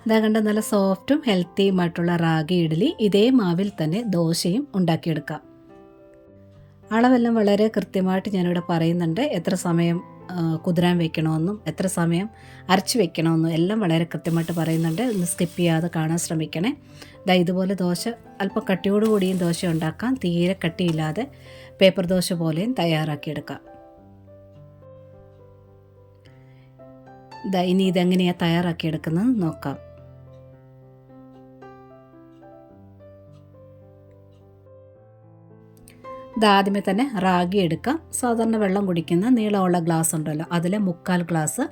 ഇതാ കണ്ട നല്ല സോഫ്റ്റും ഹെൽത്തിയുമായിട്ടുള്ള റാഗി ഇഡ്ഡലി ഇതേ മാവിൽ തന്നെ ദോശയും ഉണ്ടാക്കിയെടുക്കാം. അളവെല്ലാം വളരെ കൃത്യമായിട്ട് ഞാനിവിടെ പറയുന്നുണ്ട്. എത്ര സമയം കുതിരാൻ വെക്കണമെന്നും എത്ര സമയം അരച്ച് വെക്കണമെന്നും എല്ലാം വളരെ കൃത്യമായിട്ട് പറയുന്നുണ്ട്. ഒന്ന് സ്കിപ്പ് ചെയ്യാതെ കാണാൻ ശ്രമിക്കണേ. ഇതുപോലെ ദോശ അല്പം കട്ടിയോടുകൂടിയും ദോശ ഉണ്ടാക്കാം. തീരെ കട്ടിയില്ലാതെ പേപ്പർ ദോശ പോലെയും തയ്യാറാക്കിയെടുക്കാം. ഇനി ഇതെങ്ങനെയാണ് തയ്യാറാക്കിയെടുക്കുന്നത് നോക്കാം. ആദ്യമേ തന്നെ റാഗി എടുക്കാം. സാധാരണ വെള്ളം കുടിക്കുന്ന നീളമുള്ള ഗ്ലാസ് ഉണ്ടല്ലോ, അതിൽ 3/4 ഗ്ലാസ്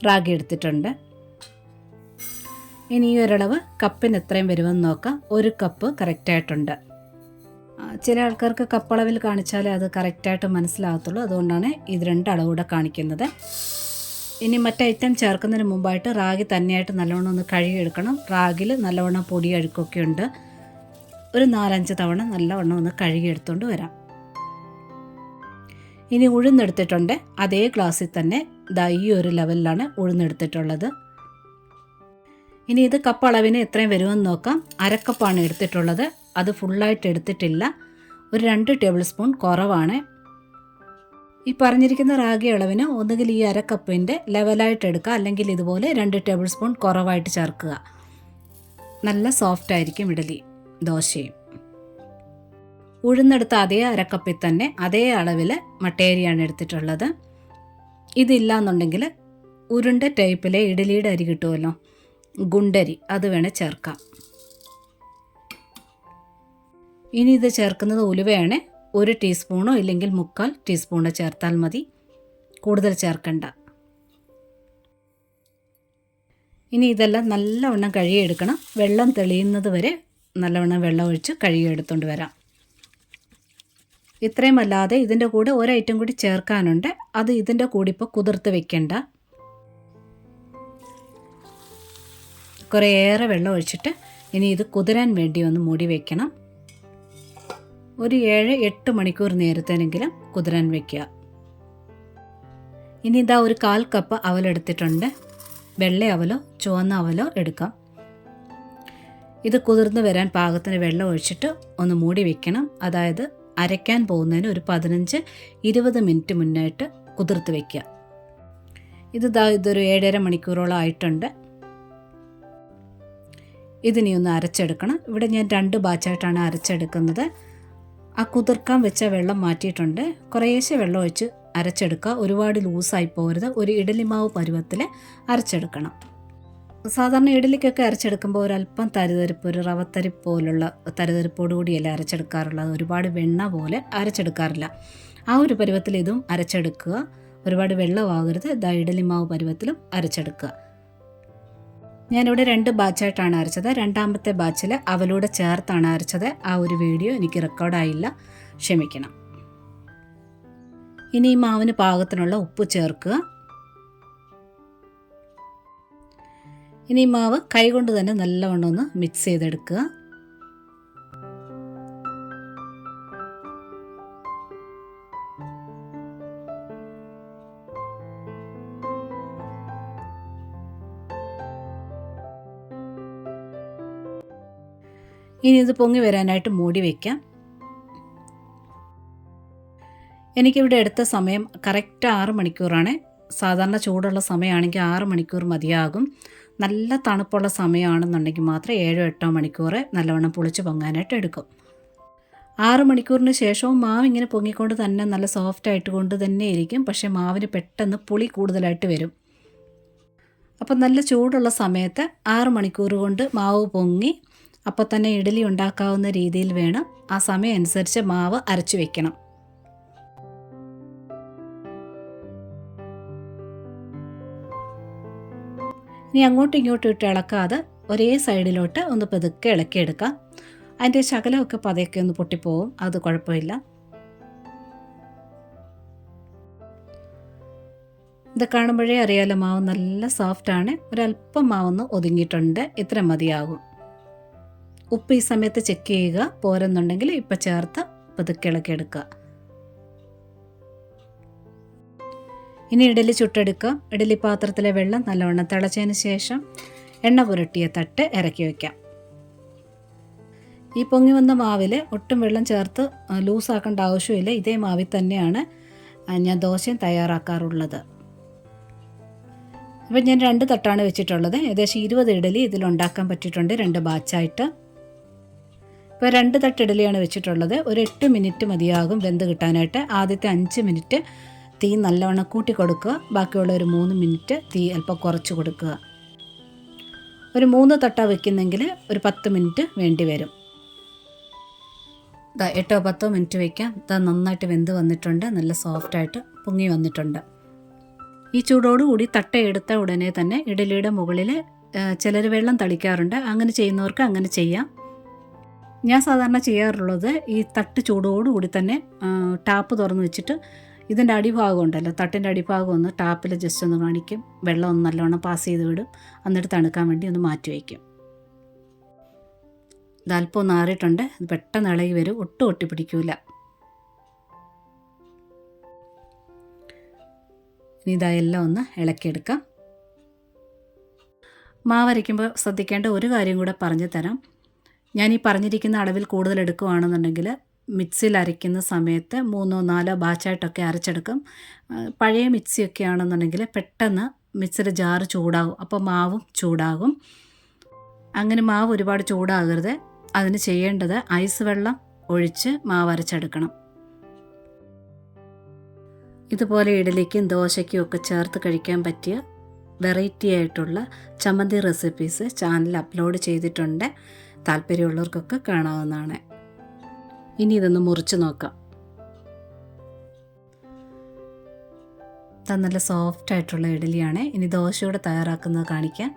റാഗി എടുത്തിട്ടുണ്ട്. ഇനി ഈ ഒരളവ് കപ്പിന് എത്രയും വരുമെന്ന് നോക്കാം. 1 കപ്പ് കറക്റ്റായിട്ടുണ്ട്. ചില ആൾക്കാർക്ക് കപ്പളവിൽ കാണിച്ചാലേ അത് കറക്റ്റായിട്ട് മനസ്സിലാകത്തുള്ളൂ. അതുകൊണ്ടാണ് ഇത് 2 അളവൂടെ കാണിക്കുന്നത്. ഇനി മറ്റ് ഐറ്റം ചേർക്കുന്നതിന് മുമ്പായിട്ട് റാഗി തന്നെയായിട്ട് നല്ലവണ്ണം ഒന്ന് കഴുകിയെടുക്കണം. റാഗിൽ നല്ലവണ്ണം പൊടി അഴുക്കൊക്കെ ഉണ്ട്. ഒരു 4-5 തവണ നല്ലവണ്ണം ഒന്ന് കഴുകിയെടുത്തുകൊണ്ട് വരാം. ഇനി ഉഴുന്നെടുത്തിട്ടുണ്ട്. അതേ ഗ്ലാസ്സിൽ തന്നെ ഈ ഒരു ലെവലിലാണ് ഉഴുന്നെടുത്തിട്ടുള്ളത്. ഇനി ഇത് കപ്പ് അളവിന് എത്രയും വരുമെന്ന് നോക്കാം. 1/2 കപ്പാണ് എടുത്തിട്ടുള്ളത്. അത് ഫുള്ളായിട്ട് എടുത്തിട്ടില്ല. ഒരു 2 ടേബിൾ സ്പൂൺ കുറവാണ്. ഈ പറഞ്ഞിരിക്കുന്ന റാഗി അളവിന് ഒന്നുകിൽ ഈ 1/2 കപ്പിൻ്റെ ലെവലായിട്ട് എടുക്കുക, അല്ലെങ്കിൽ ഇതുപോലെ 2 ടേബിൾ സ്പൂൺ കുറവായിട്ട് ചേർക്കുക. നല്ല സോഫ്റ്റ് ആയിരിക്കും ഇഡ്ഡലി ദോശയും. ഉഴുന്നെടുത്ത അതേ 1/2 കപ്പിൽ തന്നെ അതേ അളവിൽ മട്ടേരിയാണ് എടുത്തിട്ടുള്ളത്. ഇതില്ലാന്നുണ്ടെങ്കിൽ ഉരുണ്ട ടൈപ്പിലെ ഇഡ്ഡലിയുടെ അരി കിട്ടുമല്ലോ, ഗുണ്ടരി, അത് വേണേൽ ചേർക്കാം. ഇനി ഇത് ചേർക്കുന്നത് ഉലുവയാണ്. 1 ടീസ്പൂണോ ഇല്ലെങ്കിൽ 3/4 ടീസ്പൂണോ ചേർത്താൽ മതി, കൂടുതൽ ചേർക്കണ്ട. ഇനി ഇതെല്ലാം നല്ലവണ്ണം കഴുകിയെടുക്കണം. വെള്ളം തെളിയുന്നത് വരെ നല്ലവണ്ണം വെള്ളം ഒഴിച്ച് കഴുകിയെടുത്തുകൊണ്ട് വരാം. ഇത്രയും അല്ലാതെ ഇതിൻ്റെ കൂടെ ഒരൈറ്റം കൂടി ചേർക്കാനുണ്ട്. അത് ഇതിൻ്റെ കൂടെ ഇപ്പോൾ കുതിർത്ത് വെക്കണ്ട. കുറേയേറെ വെള്ളം ഒഴിച്ചിട്ട് ഇനി ഇത് കുതിരാൻ വേണ്ടി ഒന്ന് മൂടി വയ്ക്കണം. ഒരു 7-8 മണിക്കൂർ നേരത്തേനെങ്കിലും കുതിരാൻ വയ്ക്കുക. ഇനി ഇതാ ഒരു 1/4 കപ്പ് അവലെടുത്തിട്ടുണ്ട്. വെള്ള അവലോ ചുവന്ന അവലോ എടുക്കാം. ഇത് കുതിർന്ന് വരാൻ പാകത്തിന് വെള്ളം ഒഴിച്ചിട്ട് ഒന്ന് മൂടി വെക്കണം. അതായത് അരയ്ക്കാൻ പോകുന്നതിന് ഒരു 15-20 മിനിറ്റ് മുന്നായിട്ട് കുതിർത്ത് വയ്ക്കുക. ഇതൊരു 7.5 മണിക്കൂറോളം ആയിട്ടുണ്ട്. ഇതിനി ഒന്ന് അരച്ചെടുക്കണം. ഇവിടെ ഞാൻ 2 ബാച്ചായിട്ടാണ് അരച്ചെടുക്കുന്നത്. ആ കുതിർക്കാൻ വെച്ച വെള്ളം മാറ്റിയിട്ടുണ്ട്. കുറേശ്ശെ വെള്ളം ഒഴിച്ച് അരച്ചെടുക്കുക. ഒരുപാട് ലൂസായി പോകരുത്. ഒരു ഇഡ്ഡലി മാവ് പരുവത്തിൽ അരച്ചെടുക്കണം. സാധാരണ ഇഡ്ഡലിക്കൊക്കെ അരച്ചെടുക്കുമ്പോൾ ഒരല്പം തരിതരിപ്പ്, ഒരു റവത്തരിപ്പ് പോലുള്ള തരിതരിപ്പോടുകൂടിയല്ല അരച്ചെടുക്കാറുള്ളത്. ഒരുപാട് വെണ്ണ പോലെ അരച്ചെടുക്കാറില്ല. ആ ഒരു പരുവത്തിൽ ഇതും അരച്ചെടുക്കുക. ഒരുപാട് വെള്ളമാകരുത്. ഇഡ്ഡലി മാവ് പരുവത്തിലും അരച്ചെടുക്കുക. ഞാനിവിടെ 2 ബാച്ചായിട്ടാണ് അരച്ചത്. 2ാമത്തെ ബാച്ചിൽ അവലൂടെ ചേർത്താണ് അരച്ചത്. ആ ഒരു വീഡിയോ എനിക്ക് റെക്കോർഡായില്ല, ക്ഷമിക്കണം. ഇനി ഈ മാവിന് പാകത്തിനുള്ള ഉപ്പ് ചേർക്കുക. ഇനി ഈ മാവ് കൈകൊണ്ട് തന്നെ നല്ലവണ്ണം ഒന്ന് മിക്സ് ചെയ്തെടുക്കുക. ഇനി ഇത് പൊങ്ങി വരാനായിട്ട് മൂടി വയ്ക്കാം. എനിക്കിവിടെ എടുത്ത സമയം കറക്റ്റ് 6 മണിക്കൂറാണ്. സാധാരണ ചൂടുള്ള സമയമാണെങ്കിൽ 6 മണിക്കൂർ മതിയാകും. നല്ല തണുപ്പുള്ള സമയമാണെന്നുണ്ടെങ്കിൽ മാത്രം 7-8 മണിക്കൂർ നല്ലവണ്ണം പുളിച്ച് പൊങ്ങാനായിട്ട് എടുക്കും. 6 മണിക്കൂറിന് ശേഷവും മാവ് ഇങ്ങനെ പൊങ്ങിക്കൊണ്ട് തന്നെ നല്ല സോഫ്റ്റ് ആയിട്ട് കൊണ്ട് തന്നെ ഇരിക്കും. പക്ഷേ മാവിന് പെട്ടെന്ന് പുളി കൂടുതലായിട്ട് വരും. അപ്പം നല്ല ചൂടുള്ള സമയത്ത് 6 മണിക്കൂർ കൊണ്ട് മാവ് പൊങ്ങി അപ്പോൾ തന്നെ ഇഡ്ഡലി ഉണ്ടാക്കാവുന്ന രീതിയിൽ വേണം. ആ സമയം അനുസരിച്ച് മാവ് അരച്ചു വെക്കണം. ഇനി അങ്ങോട്ടും ഇങ്ങോട്ടും ഇട്ട് ഇളക്കാതെ ഒരേ സൈഡിലോട്ട് ഒന്ന് പതുക്കെ ഇളക്കിയെടുക്കാം. അതിൻ്റെ ശകലമൊക്കെ പതയൊക്കെ ഒന്ന് പൊട്ടിപ്പോവും, അത് കുഴപ്പമില്ല. ഇത് കാണുമ്പോഴേ അറിയാലോ മാവ് നല്ല സോഫ്റ്റാണ്. ഒരല്പം മാവൊന്ന് ഒതുങ്ങിയിട്ടുണ്ട്. ഇത്ര മതിയാകും. ഉപ്പ് ഈ സമയത്ത് ചെക്ക് ചെയ്യുക. പോരെന്നുണ്ടെങ്കിൽ ഇപ്പം ചേർത്ത് പതുക്കെ ഇളക്കിയെടുക്കുക. ഇനി ഇഡ്ഡലി ചുട്ടെടുക്കാം. ഇഡ്ഡലി പാത്രത്തിലെ വെള്ളം നല്ലവണ്ണം തിളച്ചതിന് ശേഷം എണ്ണ പുരട്ടിയ തട്ട് ഇറക്കി വയ്ക്കാം. ഈ പൊങ്ങി വന്ന മാവിൽ ഒട്ടും വെള്ളം ചേർത്ത് ലൂസാക്കേണ്ട ആവശ്യമില്ല. ഇതേ മാവിൽ തന്നെയാണ് ഞാൻ ദോശയും തയ്യാറാക്കാറുള്ളത്. അപ്പോൾ ഞാൻ 2 തട്ടാണ് വെച്ചിട്ടുള്ളത്. ഏകദേശം 20 ഇഡലി ഇതിലുണ്ടാക്കാൻ പറ്റിയിട്ടുണ്ട് 2 ബാച്ചായിട്ട്. ഇപ്പോൾ 2 തട്ട് ഇഡലിയാണ് വെച്ചിട്ടുള്ളത്. ഒരു 8 മിനിറ്റ് മതിയാകും വെന്ത് കിട്ടാനായിട്ട്. ആദ്യത്തെ 5 മിനിറ്റ് തീ നല്ലവണ്ണം കൂട്ടി കൊടുക്കുക. ബാക്കിയുള്ള ഒരു 3 മിനിറ്റ് തീ അല്പം കുറച്ച് കൊടുക്കുക. ഒരു 3 തട്ട വെക്കുന്നെങ്കിൽ ഒരു 10 മിനിറ്റ് വേണ്ടി വരും. 8-10 മിനിറ്റ് വയ്ക്കാം. നന്നായിട്ട് വെന്ത് വന്നിട്ടുണ്ട്. നല്ല സോഫ്റ്റായിട്ട് പൊങ്ങി വന്നിട്ടുണ്ട്. ഈ ചൂടോടുകൂടി തട്ട എടുത്ത ഉടനെ തന്നെ ഇഡലിയുടെ മുകളിൽ ചിലർ വെള്ളം തളിക്കാറുണ്ട്. അങ്ങനെ ചെയ്യുന്നവർക്ക് അങ്ങനെ ചെയ്യാം. ഞാൻ സാധാരണ ചെയ്യാറുള്ളത് ഈ തട്ട് ചൂടോടുകൂടി തന്നെ ടാപ്പ് തുറന്ന് വെച്ചിട്ട് ഇതിൻ്റെ അടിഭാഗം ഉണ്ടല്ലോ, തട്ടിൻ്റെ അടിഭാഗം ഒന്ന് ടാപ്പിൽ ജസ്റ്റ് ഒന്ന് കാണിക്കും. വെള്ളം ഒന്ന് നല്ലോണം പാസ് ചെയ്ത് വിടും. എന്നിട്ട് തണുക്കാൻ വേണ്ടി ഒന്ന് മാറ്റി വയ്ക്കും. ഇതല്പം ഒന്ന് ആറിയിട്ടുണ്ട്. ഇത് പെട്ടെന്ന് ഇളകി വരും. ഒട്ടും ഒട്ടിപ്പിടിക്കില്ല. ഇനി ഇതെല്ലാം ഒന്ന് ഇളക്കിയെടുക്കാം. മാവരയ്ക്കുമ്പോൾ ശ്രദ്ധിക്കേണ്ട ഒരു കാര്യം കൂടെ പറഞ്ഞു തരാം. ഞാൻ ഈ പറഞ്ഞിരിക്കുന്ന അളവിൽ കൂടുതൽ എടുക്കുകയാണെന്നുണ്ടെങ്കിൽ മിക്സിയിൽ അരയ്ക്കുന്ന സമയത്ത് 3-4 ബാച്ചായിട്ടൊക്കെ അരച്ചെടുക്കും. പഴയ മിക്സിയൊക്കെ ആണെന്നുണ്ടെങ്കിൽ പെട്ടെന്ന് മിക്സിയുടെ ജാറ് ചൂടാകും. അപ്പോൾ മാവും ചൂടാകും. അങ്ങനെ മാവ് ഒരുപാട് ചൂടാകരുത്. അതിന് ചെയ്യേണ്ടത് ഐസ് വെള്ളം ഒഴിച്ച് മാവ് അരച്ചെടുക്കണം. ഇതുപോലെ ഇഡലിക്കും ദോശയ്ക്കും ഒക്കെ ചേർത്ത് കഴിക്കാൻ പറ്റിയ വെറൈറ്റി ആയിട്ടുള്ള ചമ്മന്തി റെസിപ്പീസ് ചാനലിൽ അപ്ലോഡ് ചെയ്തിട്ടുണ്ട്. താല്പര്യമുള്ളവർക്കൊക്കെ കാണാവുന്നതാണ്. ഇനി ഇതൊന്ന് മുറിച്ച് നോക്കാം. നല്ല സോഫ്റ്റ് ആയിട്ടുള്ള ഇഡലിയാണ്. ഇനി ദോശയോടെ തയ്യാറാക്കുന്നത് കാണിക്കാം.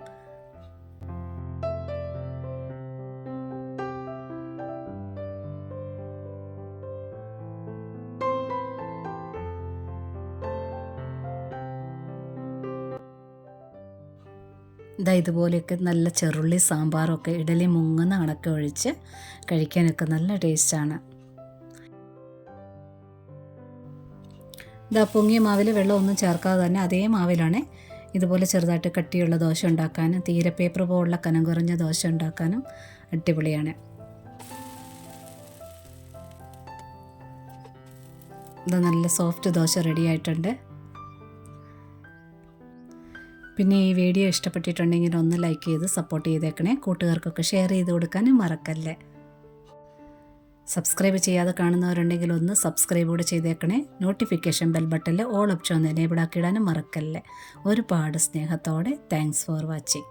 ഇതുപോലെയൊക്കെ നല്ല ചെറുള്ളി സാമ്പാറൊക്കെ ഇഡലി മുങ്ങുന്ന കണക്ക് ഒഴിച്ച് കഴിക്കാനൊക്കെ നല്ല ടേസ്റ്റാണ്. പൊങ്ങിയ മാവിൽ വെള്ളമൊന്നും ചേർക്കാതെ തന്നെ അതേ മാവിലാണ് ഇതുപോലെ ചെറുതായിട്ട് കട്ടിയുള്ള ദോശ ഉണ്ടാക്കാനും തീരെ പേപ്പർ പോലുള്ള കനം കുറഞ്ഞ ദോശ ഉണ്ടാക്കാനും അടിപൊളിയാണ്. നല്ല സോഫ്റ്റ് ദോശ റെഡി ആയിട്ടുണ്ട്. പിന്നെ ഈ വീഡിയോ ഇഷ്ടപ്പെട്ടിട്ടുണ്ടെങ്കിൽ ഒന്ന് ലൈക്ക് ചെയ്ത് സപ്പോർട്ട് ചെയ്തേക്കണേ. കൂട്ടുകാർക്കൊക്കെ ഷെയർ ചെയ്ത് കൊടുക്കാനും മറക്കല്ലേ. സബ്സ്ക്രൈബ് ചെയ്യാതെ കാണുന്നവരുണ്ടെങ്കിൽ ഒന്ന് സബ്സ്ക്രൈബ് കൂടെ ചെയ്തേക്കണേ. നോട്ടിഫിക്കേഷൻ ബെൽ ബട്ടണിൽ ഓൾ ഓപ്ഷൻ ഒന്ന് എനേബിൾ ആക്കിയിടാനും മറക്കല്ലേ. ഒരുപാട് സ്നേഹത്തോടെ താങ്ക്സ് ഫോർ വാച്ചിങ്.